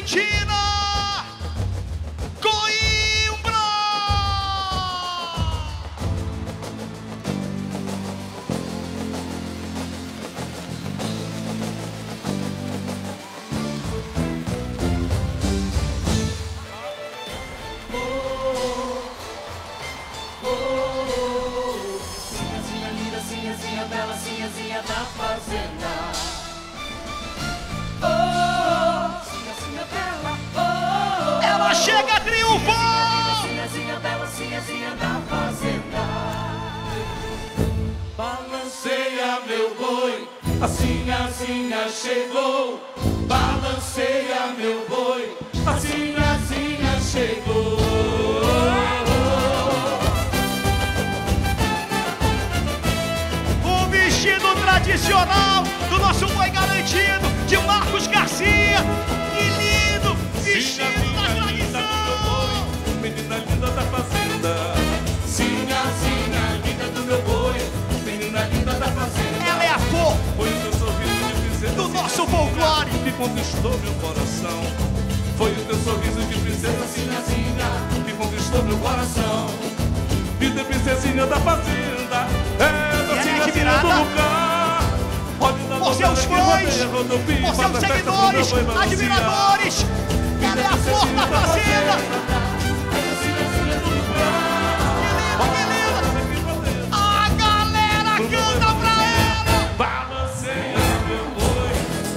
Valentina Coimbra. Sinhazinha linda, sinhazinha bela, sinhazinha da fazenda. Sinhazinha bela, Ela chega triunfando. sinhazinha bela, sinhazinha da fazenda. Balanceia meu boi, a sinhazinha chegou. Balanceia meu boi, a sinhazinha chegou. O vestido tradicional do nosso boi garantido, de Marcos Garcia. Que lindo! Vestido da tradição! Menina linda da fazenda. Sinhazinha linda do meu boi, menina linda da fazenda. Ela é a cor Foi o teu sorriso de princesa do nosso folclore. que conquistou meu coração. Foi o teu sorriso de princesa sinhazinha que conquistou meu coração. Vida princesinha da fazenda, é da E ela é sinhazinha do admirada lugar. Pode dar por seus fãs, por seus seguidores, admiradores. Ela é a flor da fazenda. Que linda! A galera canta pra ela. Balanceia meu boi,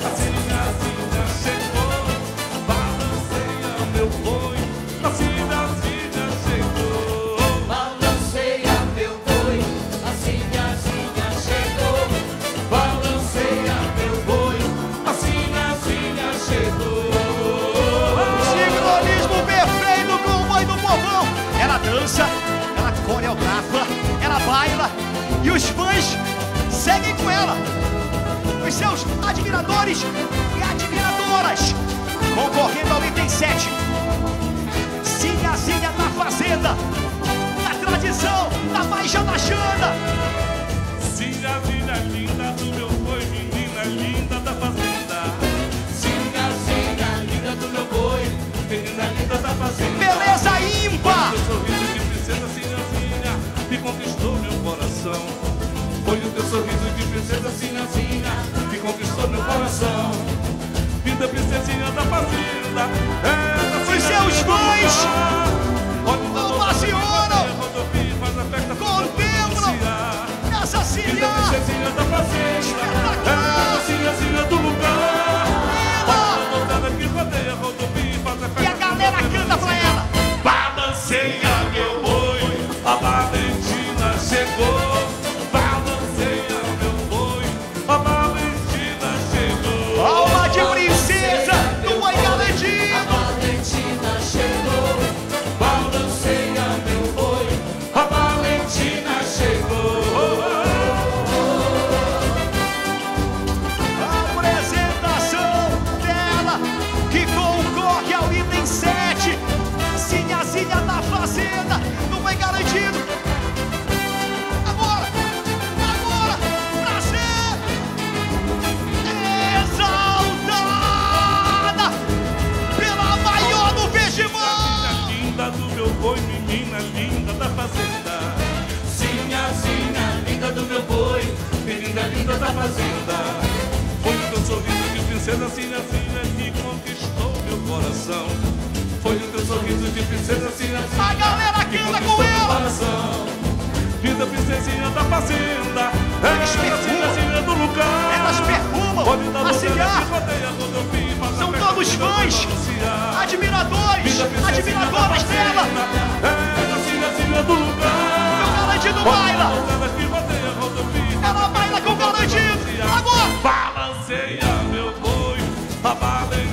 a sinhazinha chegou. Balanceia meu boi, a sinhazinha chegou. Balanceia meu boi, a sinhazinha chegou. Balanceia meu boi, a sinhazinha chegou. Sincronismo perfeito com o boi do povão. Ela dança, ela coreografa, ela baila e os fãs seguem com ela. Os seus admiradores e admiradoras concorrendo ao item 7. Sinhazinha da fazenda, da tradição, da Baixa da Xanda. Sinhazinha linda do meu boi, menina linda da fazenda. Sinhazinha linda do meu boi, menina linda da fazenda. Beleza ímpar. Teu sorriso de princesa sinhazinha que conquistou meu coração. Foi o teu sorriso de princesa sinhazinha que conquistou meu coração. Vida princesinha da fazenda, é da Os seus fãs ovacionam, contemplam essa Vida sinha. princesinha da fazenda, é da sinhazinha do lugar. Que rodeia, rodovia, faz a E a galera canta pra ela. Balanceia meu boi, a Valentina chegou. Balanceia meu boi, a Valentina chegou. Alma de princesa do boi garantido. A Valentina chegou. Balanceia meu boi, a Valentina chegou. A apresentação dela que concorre ao item 7. Sinhazinha da fazenda do boi garantido. Agora, prazer. Exaltada pela maior do festival. Linda do meu boi, menina linda da fazenda. Sinhazinha linda do meu boi, menina linda da fazenda. Foi o teu sorriso de princesa sinhazinha que conquistou meu coração. Foi o teu sorriso de princesa sinhazinha. A galera que canta com conquistou meu ela. coração. Vida princesinha da fazenda, Elas é a perfumam. sinhazinha do lugar. Elas perfumam a sinhá. São todos fãs, admiradores, admiradoras dela. É a sinhazinha do lugar. O garantido baila. Ela baila com o garantido. Agora. Balanceia meu boi, a Valentina